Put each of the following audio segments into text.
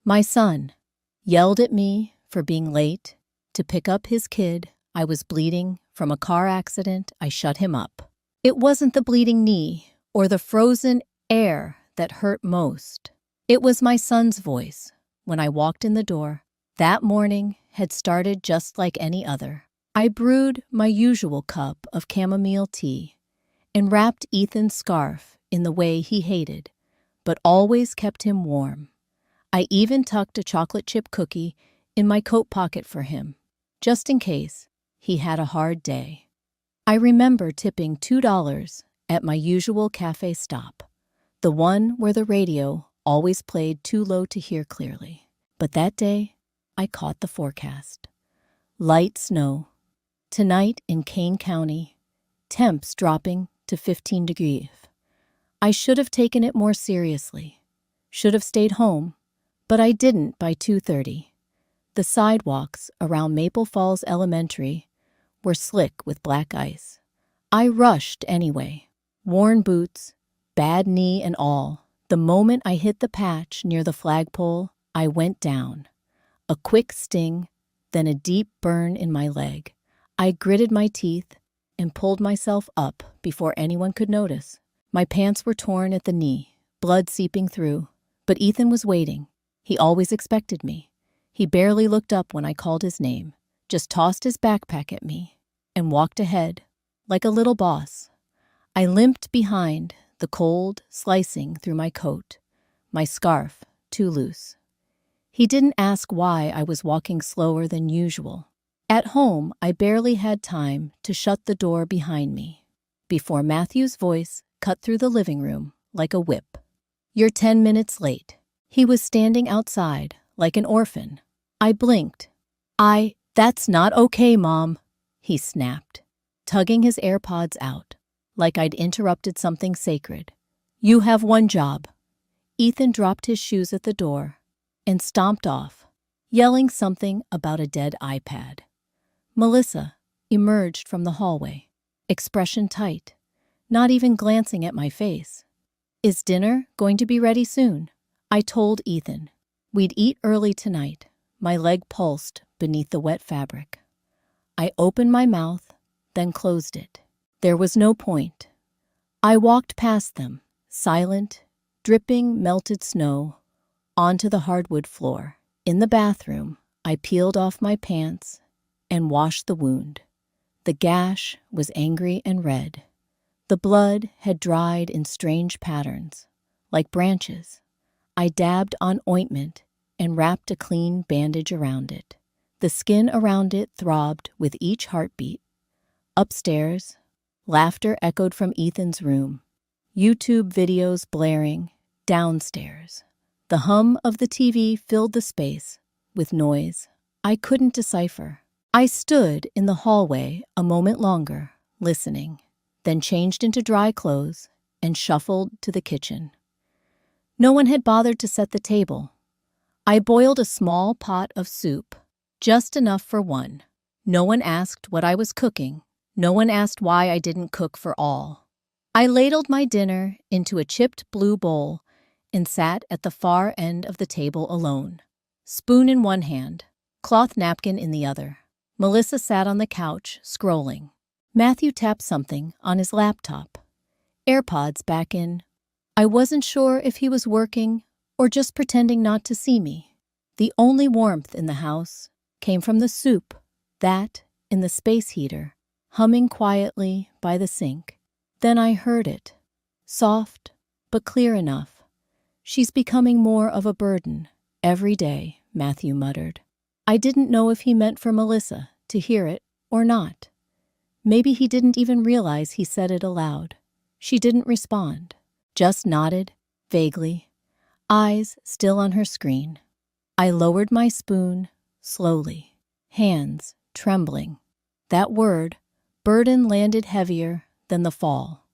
My son yelled at me for being late to pick up his kid. I was bleeding from a car accident. I shut him up. It wasn't the bleeding knee or the frozen air that hurt most. It was my son's voice when I walked in the door. That morning had started just like any other. I brewed my usual cup of chamomile tea and wrapped Ethan's scarf in the way he hated, but always kept him warm. I even tucked a chocolate chip cookie in my coat pocket for him, just in case he had a hard day. I remember tipping $2 at my usual cafe stop, the one where the radio always played too low to hear clearly. But that day, I caught the forecast. Light snow. Tonight in Kane County, temps dropping to 15 degrees. I should have taken it more seriously. Should have stayed home, but I didn't by 2:30. The sidewalks around Maple Falls Elementary were slick with black ice. I rushed anyway, worn boots, bad knee and all. The moment I hit the patch near the flagpole, I went down. A quick sting, then a deep burn in my leg. I gritted my teeth and pulled myself up before anyone could notice. My pants were torn at the knee, blood seeping through, but Ethan was waiting. He always expected me. He barely looked up when I called his name, just tossed his backpack at me and walked ahead like a little boss. I limped behind, the cold slicing through my coat, my scarf too loose. He didn't ask why I was walking slower than usual. At home, I barely had time to shut the door behind me before Matthew's voice cut through the living room like a whip. "You're 10 minutes late." He was standing outside like an orphan. I blinked. That's not okay, Mom," he snapped, tugging his AirPods out like I'd interrupted something sacred. "You have one job." Ethan dropped his shoes at the door and stomped off, yelling something about a dead iPad. Melissa emerged from the hallway, expression tight, not even glancing at my face. "Is dinner going to be ready soon?" I told Ethan. We'd eat early tonight. My leg pulsed beneath the wet fabric. I opened my mouth, then closed it. There was no point. I walked past them, silent, dripping melted snow, onto the hardwood floor. In the bathroom, I peeled off my pants and washed the wound. The gash was angry and red. The blood had dried in strange patterns, like branches. I dabbed on ointment and wrapped a clean bandage around it. The skin around it throbbed with each heartbeat. Upstairs, laughter echoed from Ethan's room. YouTube videos blaring. Downstairs, the hum of the TV filled the space with noise I couldn't decipher. I stood in the hallway a moment longer, listening, then changed into dry clothes and shuffled to the kitchen. No one had bothered to set the table. I boiled a small pot of soup, just enough for one. No one asked what I was cooking. No one asked why I didn't cook for all. I ladled my dinner into a chipped blue bowl and sat at the far end of the table alone, spoon in one hand, cloth napkin in the other. Melissa sat on the couch, scrolling. Matthew tapped something on his laptop. AirPods back in. I wasn't sure if he was working or just pretending not to see me. The only warmth in the house came from the soup, that in the space heater, humming quietly by the sink. Then I heard it, soft but clear enough. "She's becoming more of a burden every day," Matthew muttered. I didn't know if he meant for Melissa to hear it or not. Maybe he didn't even realize he said it aloud. She didn't respond, just nodded, vaguely, eyes still on her screen. I lowered my spoon, slowly, hands trembling. That word, burden, landed heavier than the fall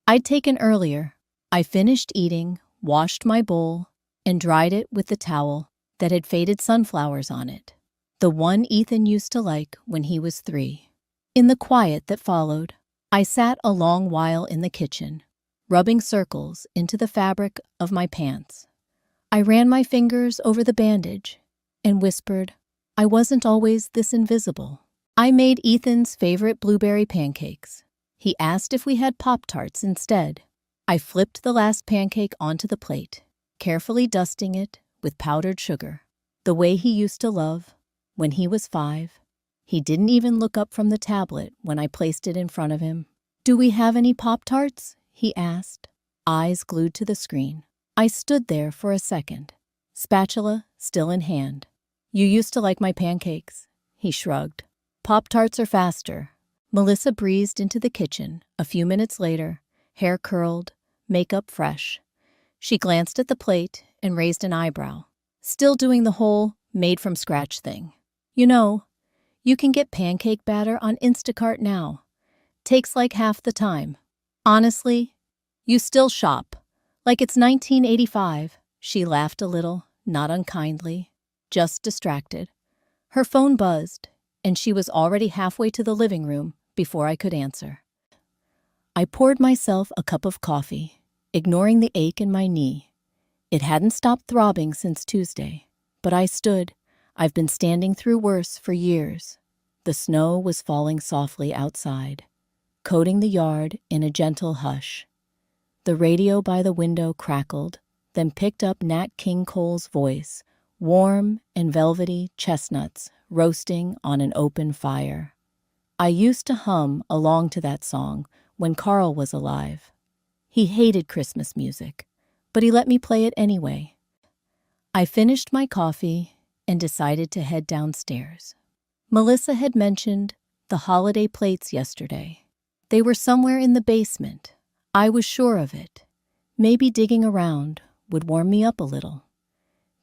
I'd taken earlier. I finished eating, washed my bowl, and dried it with the towel that had faded sunflowers on it, the one Ethan used to like when he was 3. In the quiet that followed, I sat a long while in the kitchen, rubbing circles into the fabric of my pants. I ran my fingers over the bandage and whispered, I wasn't always this invisible. I made Ethan's favorite blueberry pancakes. He asked if we had Pop-Tarts instead. I flipped the last pancake onto the plate, carefully dusting it with powdered sugar, the way he used to love when he was 5. He didn't even look up from the tablet when I placed it in front of him. Do we have any Pop-Tarts? He asked, eyes glued to the screen. I stood there for a second, spatula still in hand. You used to like my pancakes, he shrugged. Pop-Tarts are faster. Melissa breezed into the kitchen a few minutes later, hair curled, makeup fresh. She glanced at the plate and raised an eyebrow, still doing the whole made-from-scratch thing. You know, you can get pancake batter on Instacart now. Takes like half the time. Honestly, you still shop. Like it's 1985. She laughed a little, not unkindly, just distracted. Her phone buzzed, and she was already halfway to the living room before I could answer. I poured myself a cup of coffee, ignoring the ache in my knee. It hadn't stopped throbbing since Tuesday, but I stood. I've been standing through worse for years. The snow was falling softly outside, coating the yard in a gentle hush. The radio by the window crackled, then picked up Nat King Cole's voice, warm and velvety chestnuts roasting on an open fire. I used to hum along to that song when Carl was alive. He hated Christmas music, but he let me play it anyway. I finished my coffee and decided to head downstairs. Melissa had mentioned the holiday plates yesterday. They were somewhere in the basement. I was sure of it. Maybe digging around would warm me up a little.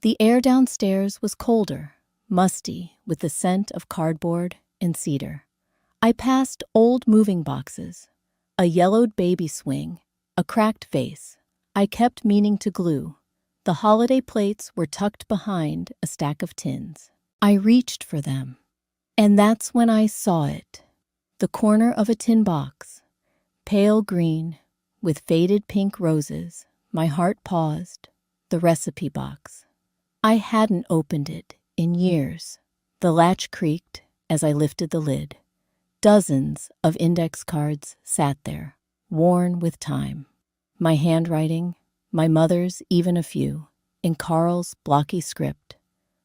The air downstairs was colder, musty with the scent of cardboard and cedar. I passed old moving boxes, a yellowed baby swing, a cracked vase I kept meaning to glue. The holiday plates were tucked behind a stack of tins. I reached for them, and that's when I saw it. The corner of a tin box, pale green with faded pink roses. My heart paused. The recipe box. I hadn't opened it in years. The latch creaked as I lifted the lid. Dozens of index cards sat there, worn with time. My handwriting, my mother's even a few, in Carl's blocky script.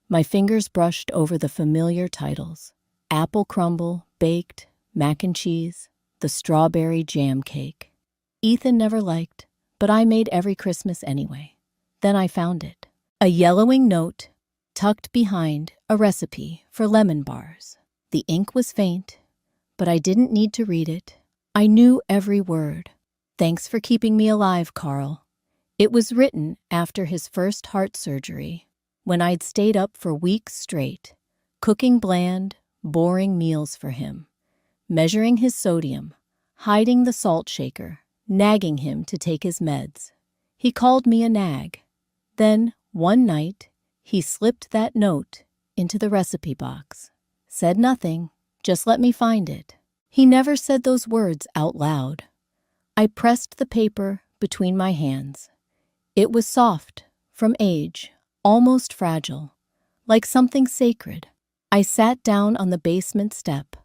My fingers brushed over the familiar titles. Apple crumble, baked, mac and cheese, the strawberry jam cake. Ethan never liked, but I made every Christmas anyway. Then I found it. A yellowing note tucked behind a recipe for lemon bars. The ink was faint, but I didn't need to read it. I knew every word. Thanks for keeping me alive, Carl. It was written after his first heart surgery, when I'd stayed up for weeks straight, cooking bland, boring meals for him, measuring his sodium, hiding the salt shaker, nagging him to take his meds. He called me a nag. Then, one night, he slipped that note into the recipe box. Said nothing, just let me find it. He never said those words out loud. I pressed the paper between my hands. It was soft, from age, almost fragile, like something sacred. I sat down on the basement step,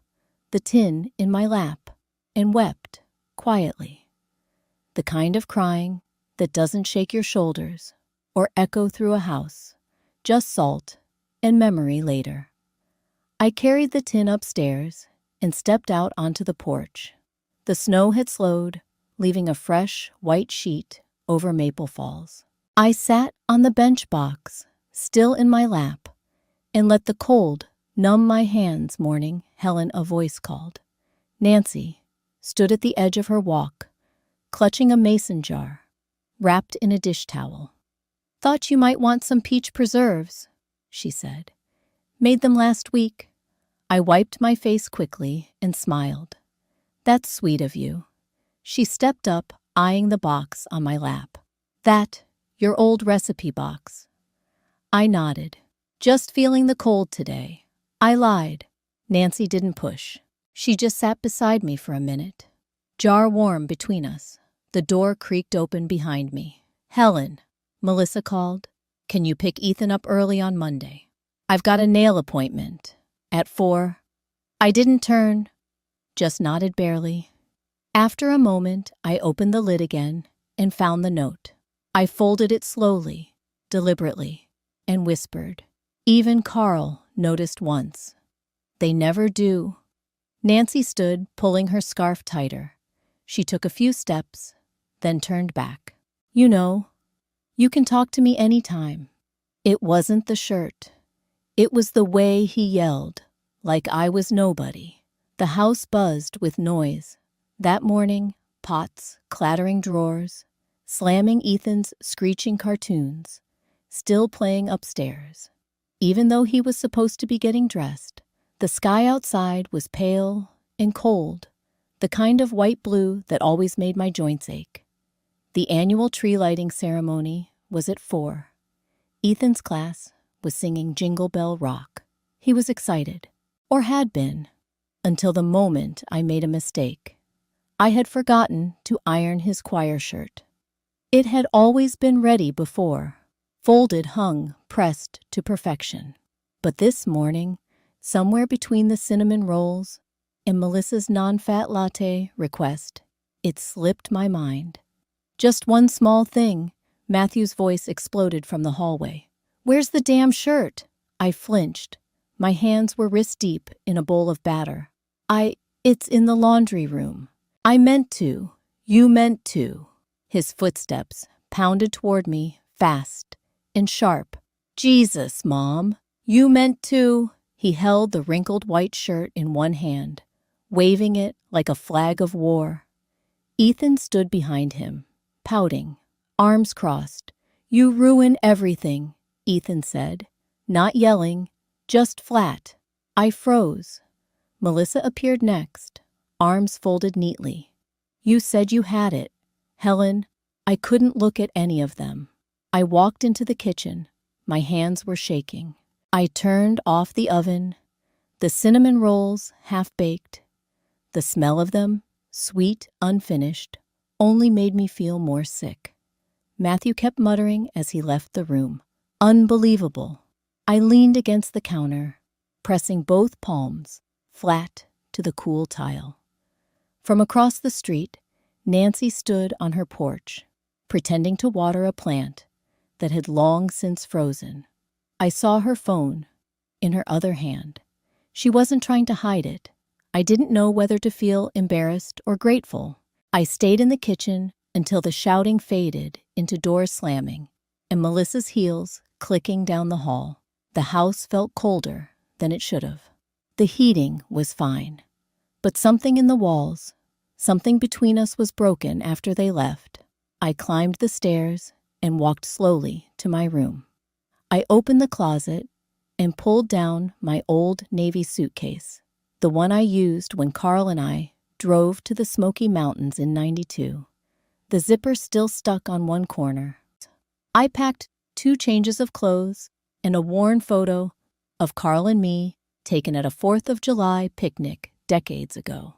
the tin in my lap, and wept quietly. The kind of crying that doesn't shake your shoulders or echo through a house, just salt and memory later. I carried the tin upstairs and stepped out onto the porch. The snow had slowed, leaving a fresh, white sheet over Maple Falls. I sat on the bench box, still in my lap, and let the cold numb my hands. Morning, Helen, a voice called. Nancy stood at the edge of her walk, clutching a mason jar, wrapped in a dish towel. Thought you might want some peach preserves, she said. Made them last week. I wiped my face quickly and smiled. That's sweet of you. She stepped up, eyeing the box on my lap. That, your old recipe box. I nodded. Just feeling the cold today. I lied. Nancy didn't push. She just sat beside me for a minute. Jar warm between us. The door creaked open behind me. Helen, Melissa called. Can you pick Ethan up early on Monday? I've got a nail appointment. At 4. I didn't turn, just nodded barely. After a moment, I opened the lid again and found the note. I folded it slowly, deliberately, and whispered. Even Carl noticed once. They never do. Nancy stood, pulling her scarf tighter. She took a few steps, then turned back. You know, you can talk to me anytime. It wasn't the shirt. It was the way he yelled, like I was nobody. The house buzzed with noise. That morning, pots, clattering drawers, slamming Ethan's screeching cartoons, still playing upstairs. Even though he was supposed to be getting dressed, the sky outside was pale and cold, the kind of white-blue that always made my joints ache. The annual tree lighting ceremony was at 4. Ethan's class was singing Jingle Bell Rock. He was excited, or had been, until the moment I made a mistake. I had forgotten to iron his choir shirt. It had always been ready before, folded, hung, pressed to perfection. But this morning, somewhere between the cinnamon rolls and Melissa's non-fat latte request, it slipped my mind. Just one small thing, Matthew's voice exploded from the hallway. Where's the damn shirt? I flinched. My hands were wrist-deep in a bowl of batter. It's in the laundry room. I meant to. You meant to. His footsteps pounded toward me, fast and sharp. Jesus, Mom. You meant to. He held the wrinkled white shirt in one hand, waving it like a flag of war. Ethan stood behind him, pouting, arms crossed. You ruin everything, Ethan said, not yelling, just flat. I froze. Melissa appeared next, arms folded neatly. You said you had it. Helen, I couldn't look at any of them. I walked into the kitchen. My hands were shaking. I turned off the oven. The cinnamon rolls, half-baked. The smell of them, sweet, unfinished, only made me feel more sick. Matthew kept muttering as he left the room. Unbelievable. I leaned against the counter, pressing both palms flat to the cool tile. From across the street, Nancy stood on her porch, pretending to water a plant that had long since frozen. I saw her phone in her other hand. She wasn't trying to hide it. I didn't know whether to feel embarrassed or grateful. I stayed in the kitchen until the shouting faded into doors slamming and Melissa's heels clicking down the hall. The house felt colder than it should have. The heating was fine, but something in the walls, something between us was broken after they left. I climbed the stairs and walked slowly to my room. I opened the closet and pulled down my old Navy suitcase, the one I used when Carl and I drove to the Smoky Mountains in '92. The zipper still stuck on one corner. I packed 2 changes of clothes and a worn photo of Carl and me taken at a 4th of July picnic decades ago.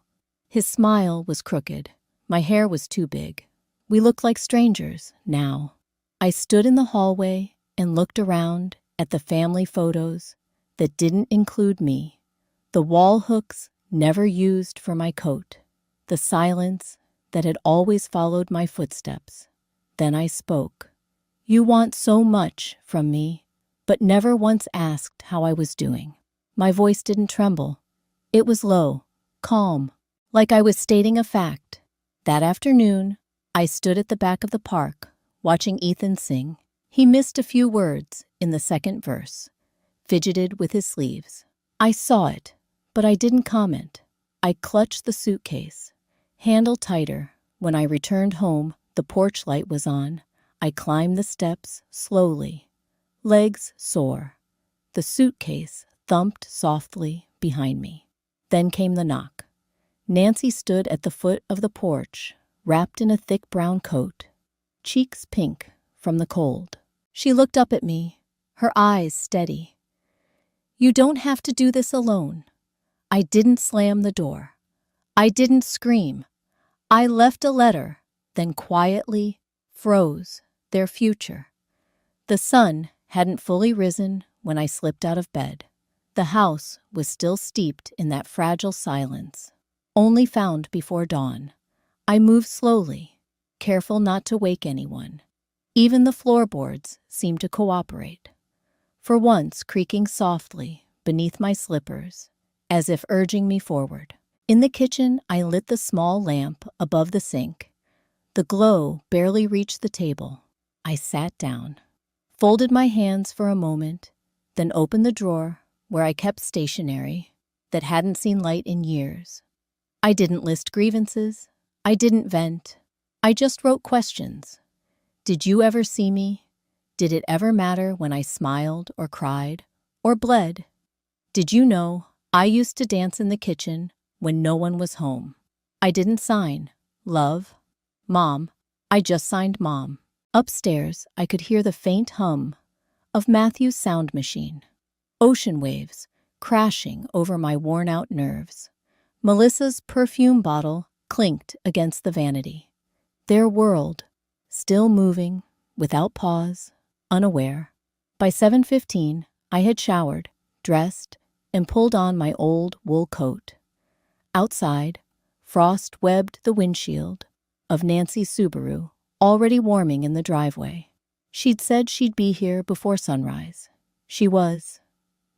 His smile was crooked. My hair was too big. We looked like strangers now. I stood in the hallway and looked around at the family photos that didn't include me, the wall hooks never used for my coat, the silence that had always followed my footsteps. Then I spoke. You want so much from me, but never once asked how I was doing. My voice didn't tremble. It was low, calm, like I was stating a fact. That afternoon, I stood at the back of the park, watching Ethan sing. He missed a few words in the second verse, fidgeted with his sleeves. I saw it, but I didn't comment. I clutched the suitcase, handle tighter. When I returned home, the porch light was on. I climbed the steps slowly, legs sore. The suitcase thumped softly behind me. Then came the knock. Nancy stood at the foot of the porch, wrapped in a thick brown coat, cheeks pink from the cold. She looked up at me, her eyes steady. You don't have to do this alone. I didn't slam the door. I didn't scream. I left a letter, then quietly froze their future. The sun hadn't fully risen when I slipped out of bed. The house was still steeped in that fragile silence, only found before dawn. I moved slowly, careful not to wake anyone. Even the floorboards seemed to cooperate, for once creaking softly beneath my slippers, as if urging me forward. In the kitchen, I lit the small lamp above the sink. The glow barely reached the table. I sat down, folded my hands for a moment, then opened the drawer where I kept stationery that hadn't seen light in years. I didn't list grievances. I didn't vent. I just wrote questions. Did you ever see me? Did it ever matter when I smiled or cried or bled? Did you know I used to dance in the kitchen when no one was home? I didn't sign love, mom. I just signed mom. Upstairs, I could hear the faint hum of Matthew's sound machine. Ocean waves crashing over my worn-out nerves. Melissa's perfume bottle clinked against the vanity. Their world, still moving, without pause, unaware. By 7:15, I had showered, dressed, and pulled on my old wool coat. Outside, frost webbed the windshield of Nancy's Subaru, already warming in the driveway. She'd said she'd be here before sunrise. She was.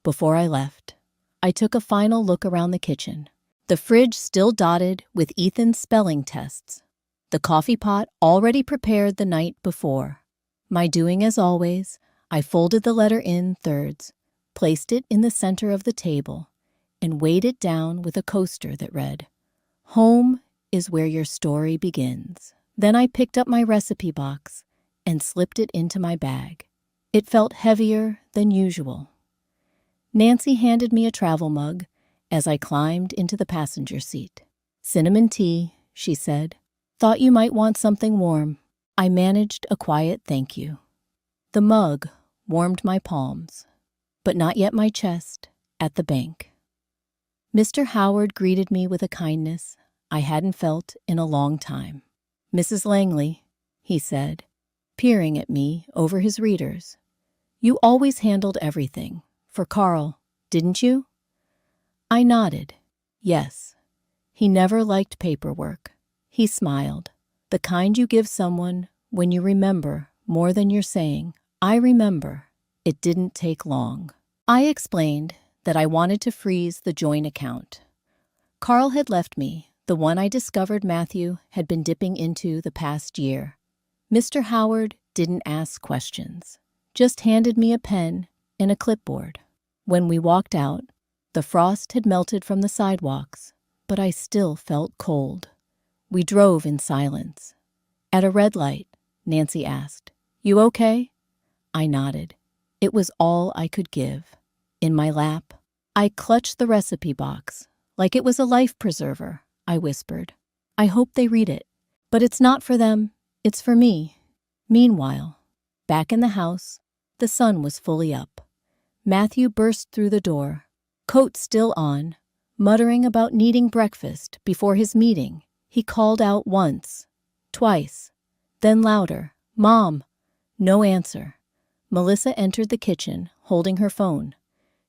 Before I left, I took a final look around the kitchen. The fridge still dotted with Ethan's spelling tests. The coffee pot already prepared the night before. My doing as always, I folded the letter in thirds, placed it in the center of the table, and weighed it down with a coaster that read, "Home is where your story begins." Then I picked up my recipe box and slipped it into my bag. It felt heavier than usual. Nancy handed me a travel mug as I climbed into the passenger seat. "Cinnamon tea," she said. "Thought you might want something warm." I managed a quiet thank you. The mug warmed my palms, but not yet my chest, at the bank. Mr. Howard greeted me with a kindness I hadn't felt in a long time. "Mrs. Langley," he said, peering at me over his readers. "You always handled everything for Carl, didn't you?" I nodded. Yes. He never liked paperwork. He smiled. The kind you give someone when you remember more than you're saying. I remember. It didn't take long. I explained that I wanted to freeze the joint account. Carl had left me, the one I discovered Matthew had been dipping into the past year. Mr. Howard didn't ask questions, just handed me a pen and a clipboard. When we walked out, the frost had melted from the sidewalks, but I still felt cold. We drove in silence. At a red light, Nancy asked, "You okay?" I nodded. It was all I could give. In my lap, I clutched the recipe box, like it was a life preserver, I whispered. "I hope they read it. But it's not for them, it's for me." Meanwhile, back in the house, the sun was fully up. Matthew burst through the door, coat still on, muttering about needing breakfast before his meeting. He called out once, twice, then louder, "Mom!" No answer. Melissa entered the kitchen, holding her phone.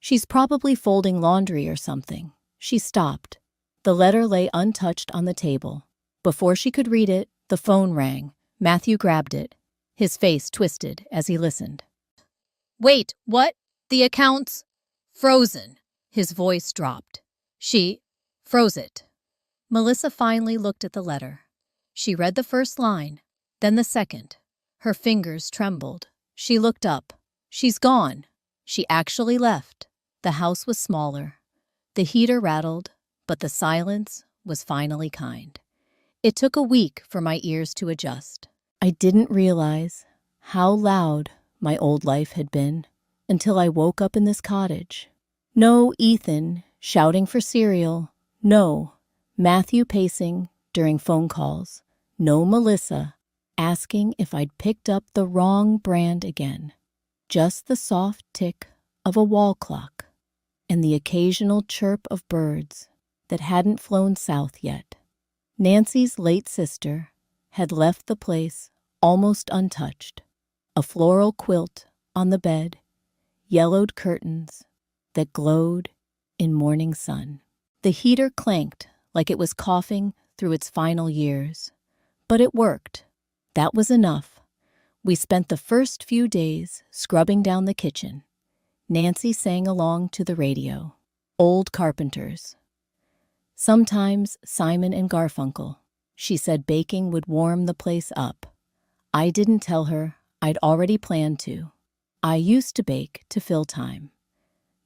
"She's probably folding laundry or something." She stopped. The letter lay untouched on the table. Before she could read it, the phone rang. Matthew grabbed it. His face twisted as he listened. "Wait, what? The account's frozen." His voice dropped. "She froze it." Melissa finally looked at the letter. She read the first line, then the second. Her fingers trembled. She looked up. "She's gone." She actually left. The house was smaller. The heater rattled, but the silence was finally kind. It took a week for my ears to adjust. I didn't realize how loud my old life had been until I woke up in this cottage. No Ethan shouting for cereal. No Matthew pacing during phone calls. No Melissa asking if I'd picked up the wrong brand again. Just the soft tick of a wall clock and the occasional chirp of birds that hadn't flown south yet. Nancy's late sister had left the place almost untouched. A floral quilt on the bed, yellowed curtains that glowed in morning sun. The heater clanked like it was coughing through its final years. But it worked. That was enough. We spent the first few days scrubbing down the kitchen. Nancy sang along to the radio. Old Carpenters. Sometimes Simon and Garfunkel. She said baking would warm the place up. I didn't tell her I'd already planned to. I used to bake to fill time.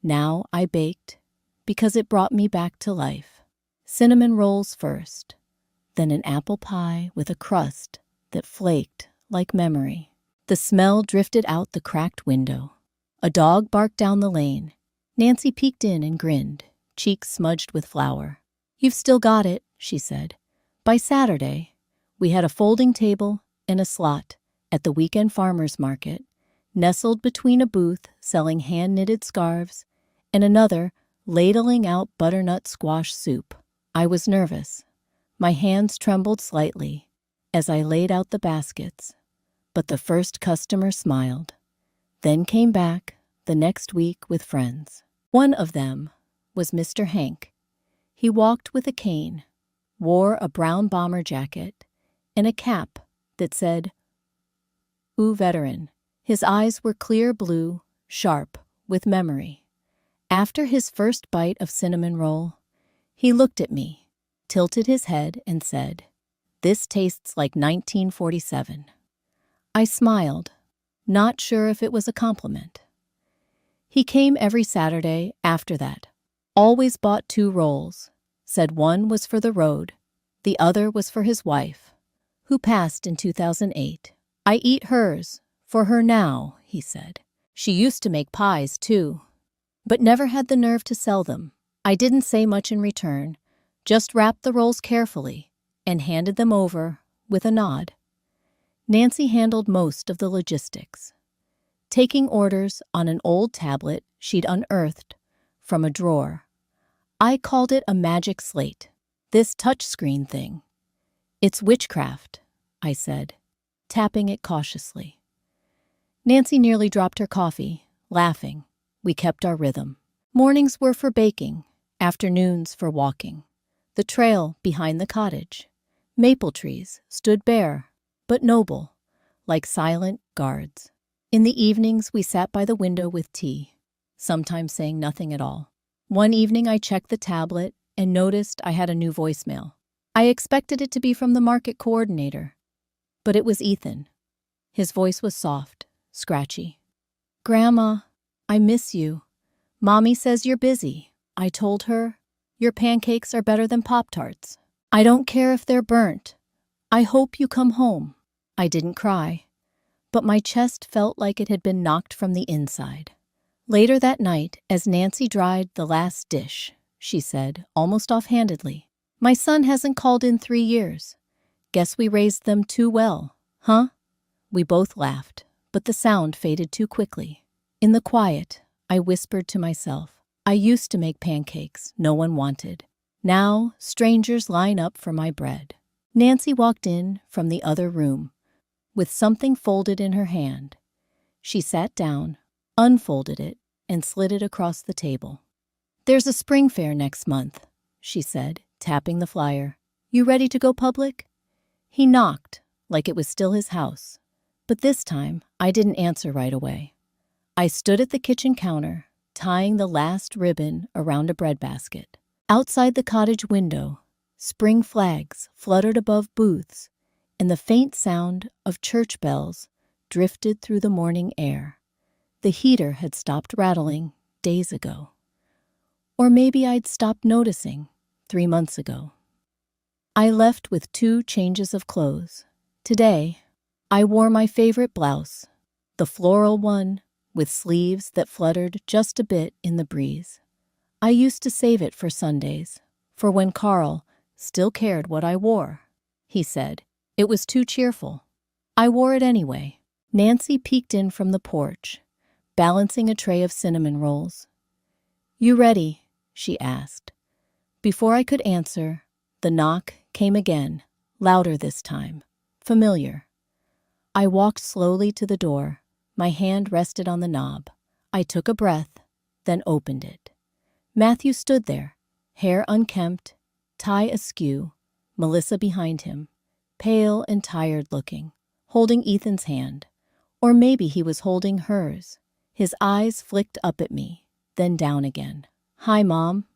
Now I baked because it brought me back to life. Cinnamon rolls first, then an apple pie with a crust that flaked like memory. The smell drifted out the cracked window. A dog barked down the lane. Nancy peeked in and grinned, cheeks smudged with flour. "You've still got it," she said. By Saturday, we had a folding table and a slot at the weekend farmers market, nestled between a booth selling hand-knitted scarves and another ladling out butternut squash soup. I was nervous. My hands trembled slightly as I laid out the baskets, but the first customer smiled, then came back the next week with friends. One of them was Mr. Hank. He walked with a cane, wore a brown bomber jacket, and a cap that said, "Ooh, veteran." His eyes were clear blue, sharp, with memory. After his first bite of cinnamon roll, he looked at me, tilted his head, and said, "This tastes like 1947. I smiled, not sure if it was a compliment. He came every Saturday after that, always bought 2 rolls, said one was for the road, the other was for his wife, who passed in 2008. "I eat hers, for her now," he said. "She used to make pies, too, but never had the nerve to sell them." I didn't say much in return, just wrapped the rolls carefully and handed them over with a nod. Nancy handled most of the logistics, taking orders on an old tablet she'd unearthed from a drawer. I called it a magic slate, this touchscreen thing. "It's witchcraft," I said, tapping it cautiously. Nancy nearly dropped her coffee, laughing. We kept our rhythm. Mornings were for baking, afternoons for walking. The trail behind the cottage. Maple trees stood bare, but noble, like silent guards. In the evenings, we sat by the window with tea, sometimes saying nothing at all. One evening, I checked the tablet and noticed I had a new voicemail. I expected it to be from the market coordinator, but it was Ethan. His voice was soft, scratchy. "Grandma, I miss you. Mommy says you're busy." I told her, "Your pancakes are better than Pop-Tarts. I don't care if they're burnt. I hope you come home." I didn't cry, but my chest felt like it had been knocked from the inside. Later that night, as Nancy dried the last dish, she said, almost offhandedly, "My son hasn't called in 3 years. Guess we raised them too well, huh?" We both laughed, but the sound faded too quickly. In the quiet, I whispered to myself, "I used to make pancakes no one wanted. Now strangers line up for my bread." Nancy walked in from the other room with something folded in her hand. She sat down, unfolded it, and slid it across the table. "There's a spring fair next month," she said, tapping the flyer. "You ready to go public?" He knocked, like it was still his house. But this time, I didn't answer right away. I stood at the kitchen counter, tying the last ribbon around a breadbasket. Outside the cottage window, spring flags fluttered above booths, and the faint sound of church bells drifted through the morning air. The heater had stopped rattling days ago. Or maybe I'd stopped noticing 3 months ago. I left with 2 changes of clothes. Today, I wore my favorite blouse, the floral one with sleeves that fluttered just a bit in the breeze. I used to save it for Sundays, for when Carl still cared what I wore. He said it was too cheerful. I wore it anyway. Nancy peeked in from the porch, balancing a tray of cinnamon rolls. "You ready?" she asked. Before I could answer, the knock came again, louder this time, familiar. I walked slowly to the door, My hand rested on the knob. I took a breath, then opened it. Matthew stood there, hair unkempt, tie askew, Melissa behind him, pale and tired looking, holding Ethan's hand. Or maybe he was holding hers. His eyes flicked up at me, then down again. "Hi, Mom,"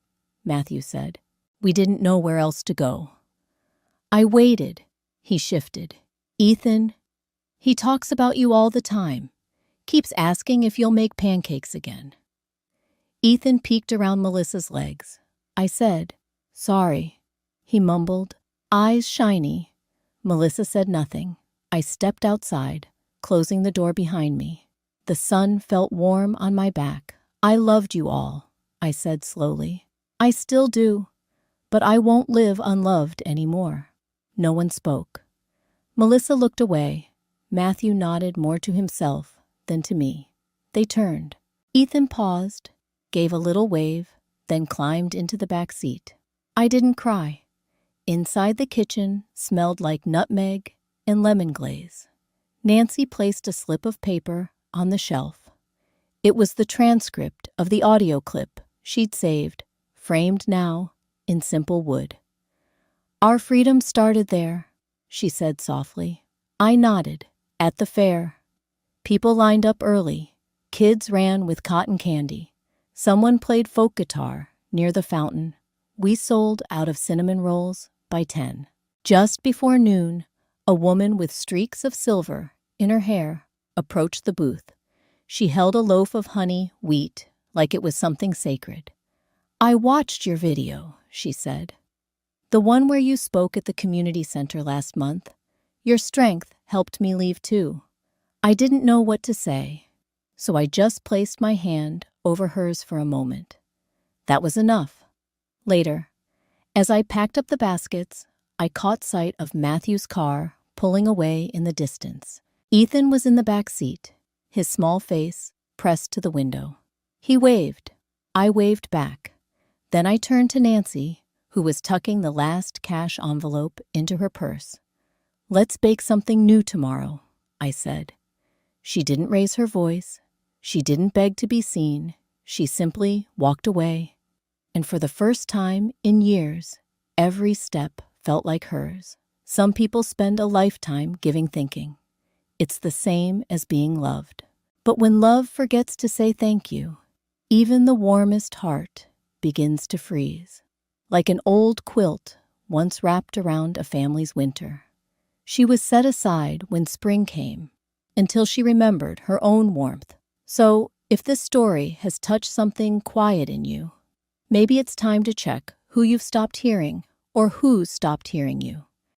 Matthew said. We didn't know where else to go. I waited. He shifted. "Ethan, he talks about you all the time. Keeps asking if you'll make pancakes again." Ethan peeked around Melissa's legs. I said, "Sorry." He mumbled, eyes shiny. Melissa said nothing. I stepped outside, closing the door behind me. The sun felt warm on my back. "I loved you all," I said slowly. "I still do, but I won't live unloved anymore." No one spoke. Melissa looked away. Matthew nodded more to himself than to me. They turned. Ethan paused, gave a little wave, then climbed into the back seat. I didn't cry. Inside the kitchen smelled like nutmeg and lemon glaze. Nancy placed a slip of paper on the shelf. It was the transcript of the audio clip she'd saved, framed now in simple wood. "Our freedom started there," she said softly. I nodded. "At the fair. People lined up early. Kids ran with cotton candy. Someone played folk guitar near the fountain. We sold out of cinnamon rolls by 10. Just before noon, a woman with streaks of silver in her hair approached the booth. She held a loaf of honey wheat like it was something sacred. "I watched your video," she said. "The one where you spoke at the community center last month. Your strength helped me leave too." I didn't know what to say, so I just placed my hand over hers for a moment. That was enough. Later, as I packed up the baskets, I caught sight of Matthew's car pulling away in the distance. Ethan was in the back seat, his small face pressed to the window. He waved. I waved back. Then I turned to Nancy, who was tucking the last cash envelope into her purse. "Let's bake something new tomorrow," I said. She didn't raise her voice. She didn't beg to be seen. She simply walked away. And for the first time in years, every step felt like hers. Some people spend a lifetime giving thinking. It's the same as being loved. But when love forgets to say thank you, even the warmest heart begins to freeze, like an old quilt once wrapped around a family's winter. She was set aside when spring came, until she remembered her own warmth. So, if this story has touched something quiet in you, maybe it's time to check who you've stopped hearing or who's stopped hearing you.